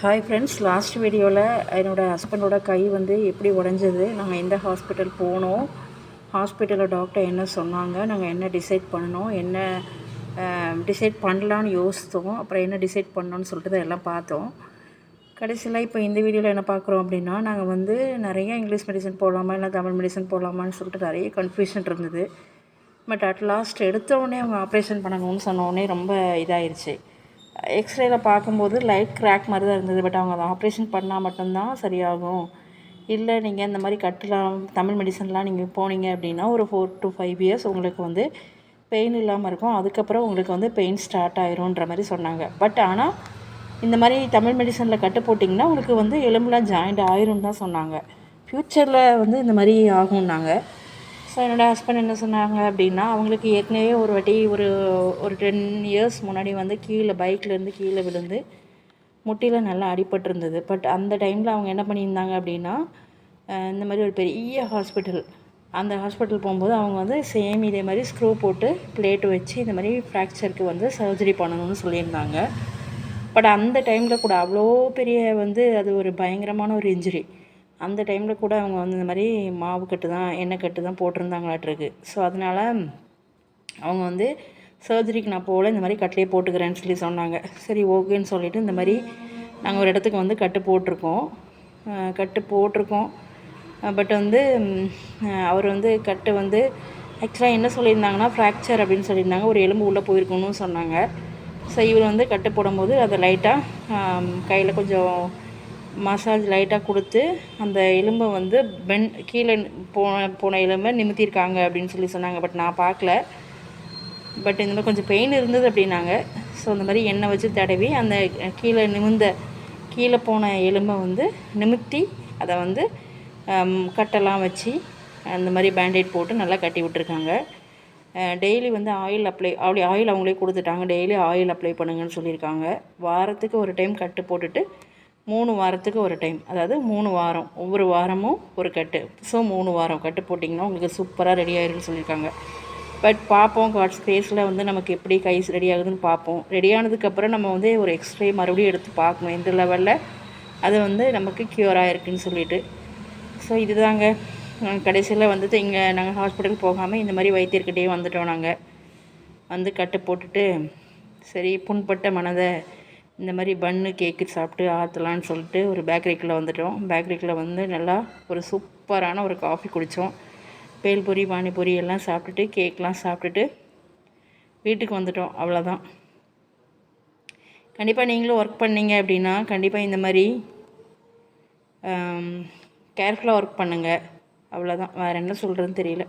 Hi friends, last வீடியோவில் என்னோடய ஹஸ்பண்டோட கை வந்து எப்படி உடஞ்சது, நாங்கள் எந்த ஹாஸ்பிட்டல் போனோம், ஹாஸ்பிட்டலில் டாக்டர் என்ன சொன்னாங்க, நாங்கள் என்ன டிசைட் பண்ணணும், என்ன டிசைட் பண்ணலான்னு யோசித்தோம், அப்புறம் என்ன டிசைட் பண்ணோன்னு சொல்லிட்டு எல்லாம் பார்த்தோம். கடைசியில் இப்போ இந்த வீடியோவில் என்ன பார்க்குறோம் அப்படின்னா, நாங்கள் வந்து நிறைய இங்கிலீஷ் மெடிசன் போடலாமா இல்லை தமிழ் மெடிசன் போடலாமான்னு சொல்லிட்டு நிறைய கன்ஃபியூஷன் இருந்தது. பட் அட் லாஸ்ட் எடுத்தோடனே அவங்க ஆப்ரேஷன் பண்ணணும்னு சொன்னோடனே ரொம்ப இதாகிடுச்சு. எக்ஸ்ரேல பார்க்கும்போது லைட் கிராக் மாதிரி தான் இருந்தது. பட் அவங்க அதை ஆப்ரேஷன் பண்ணால் மட்டும்தான் சரியாகும். இல்லை நீங்கள் இந்த மாதிரி கட்டலாம் தமிழ் மெடிசன்லாம் நீங்கள் போனீங்க அப்படின்னா ஒரு 4 to 5 இயர்ஸ் உங்களுக்கு வந்து பெயின் இல்லாமல் இருக்கும். அதுக்கப்புறம் உங்களுக்கு வந்து பெயின் ஸ்டார்ட் ஆயிரும்ன்ற மாதிரி சொன்னாங்க. பட் ஆனால் இந்த மாதிரி தமிழ் மெடிசனில் கட்டு போட்டிங்கன்னா உங்களுக்கு வந்து எலும்புலாம் ஜாயிண்ட் ஆயிரும் தான் சொன்னாங்க. ஃப்யூச்சரில் வந்து இந்த மாதிரி ஆகும்னாங்க. ஸோ என்னோடய ஹஸ்பண்ட் என்ன சொன்னாங்க அப்படின்னா, அவங்களுக்கு ஏற்கனவே ஒரு வாட்டி ஒரு ஒரு 10 இயர்ஸ் முன்னாடி வந்து பைக்லேருந்து கீழே விழுந்து முட்டியில் நல்லா அடிபட்டிருந்தது. பட் அந்த டைமில் அவங்க என்ன பண்ணியிருந்தாங்க அப்படின்னா, இந்த மாதிரி ஒரு பெரிய ஹாஸ்பிட்டல், அந்த ஹாஸ்பிட்டல் போகும்போது அவங்க வந்து சேம் இதே மாதிரி ஸ்க்ரூ போட்டு பிளேட்டு வச்சு இந்த மாதிரி ஃப்ராக்சருக்கு வந்து சர்ஜரி பண்ணணும்னு சொல்லியிருந்தாங்க. பட் அந்த டைமில் கூட அவ்வளோ பெரிய வந்து அது ஒரு பயங்கரமான ஒரு இன்ஜுரி. அந்த டைமில் கூட அவங்க வந்து இந்த மாதிரி மாவு கட்டு தான் எண்ணெய் கட்டு தான் போட்டிருந்தாங்களாட்டிருக்கு. ஸோ அதனால் அவங்க வந்து சர்ஜரிக்கு நான் போகல, இந்த மாதிரி கட்டிலே போட்டுக்கிறேன்னு சொல்லி சொன்னாங்க. சரி ஓகேன்னு சொல்லிவிட்டு இந்த மாதிரி நாங்கள் ஒரு இடத்துக்கு வந்து கட்டு போட்டிருக்கோம். பட் வந்து அவர் வந்து கட்டு வந்து ஆக்சுவலாக என்ன சொல்லியிருந்தாங்கன்னா ஃப்ராக்சர் அப்படின்னு சொல்லியிருந்தாங்க. ஒரு எலும்பு உள்ளே போயிருக்கணும்னு சொன்னாங்க. ஸோ இவர் வந்து கட்டு போடும்போது அதை லைட்டாக கையில் கொஞ்சம் மசாஜ் லைட்டாக கொடுத்து அந்த எலும்பை வந்து கீழே போன எலும்பை நிமித்தியிருக்காங்க அப்படின்னு சொல்லி சொன்னாங்க. பட் நான் பார்க்கல. பட் இந்த மாதிரி கொஞ்சம் பெயின் இருந்தது அப்படின்னாங்க. ஸோ இந்த மாதிரி எண்ணெய் வச்சு தடவி அந்த கீழே போன எலும்பை வந்து நிமித்தி அதை வந்து கட்டெல்லாம் வச்சு அந்த மாதிரி பேண்டேட் போட்டு நல்லா கட்டி விட்டுருக்காங்க. டெய்லி வந்து ஆயில் அவங்களே கொடுத்துட்டாங்க. டெய்லி ஆயில் அப்ளை பண்ணுங்கன்னு சொல்லியிருக்காங்க. வாரத்துக்கு ஒரு டைம் கட்டு போட்டுட்டு 3 வாரத்துக்கு ஒரு டைம், அதாவது 3 வாரம், ஒவ்வொரு வாரமும் ஒரு கட்டு. ஸோ 3 வாரம் கட்டு போட்டிங்கன்னா உங்களுக்கு சூப்பராக ரெடி ஆயிருன்னு சொல்லியிருக்காங்க. பட் பார்ப்போம், காட்ஸ் ஸ்பேஸில் வந்து நமக்கு எப்படி கை ரெடி ஆகுதுன்னு பார்ப்போம். ரெடி ஆனதுக்கப்புறம் நம்ம வந்து ஒரு எக்ஸ்ரே மறுபடியும் எடுத்து பார்க்கணும் எந்த லெவலில் அது வந்து நமக்கு க்யூர் ஆகிருக்குன்னு சொல்லிட்டு. ஸோ இதுதாங்க கடைசியில் வந்துட்டு இங்கே நாங்கள் ஹாஸ்பிட்டல் போகாமல் இந்த மாதிரி வைத்தியர்கிட்டே வந்துட்டோம். நாங்கள் வந்து கட்டு போட்டுட்டு சரி புண்பட்ட மனதை இந்த மாதிரி பன்னு கேக்கு சாப்பிட்டு ஆற்றலான்னு சொல்லிட்டு ஒரு பேக்கரிக்குள்ளே வந்துட்டோம். பேக்கரிக்குள்ளே வந்து நல்லா ஒரு சூப்பரான ஒரு காஃபி குடித்தோம். பேல்பூரி பானிபூரி எல்லாம் சாப்பிட்டுட்டு கேக்லாம் சாப்பிட்டுட்டு வீட்டுக்கு வந்துட்டோம். அவ்வளோதான். கண்டிப்பாக நீங்களும் ஒர்க் பண்ணீங்க அப்படின்னா கண்டிப்பாக இந்த மாதிரி கேர்ஃபுல்லாக ஒர்க் பண்ணுங்கள். அவ்வளோதான், வேறு என்ன சொல்கிறதுன்னு தெரியல.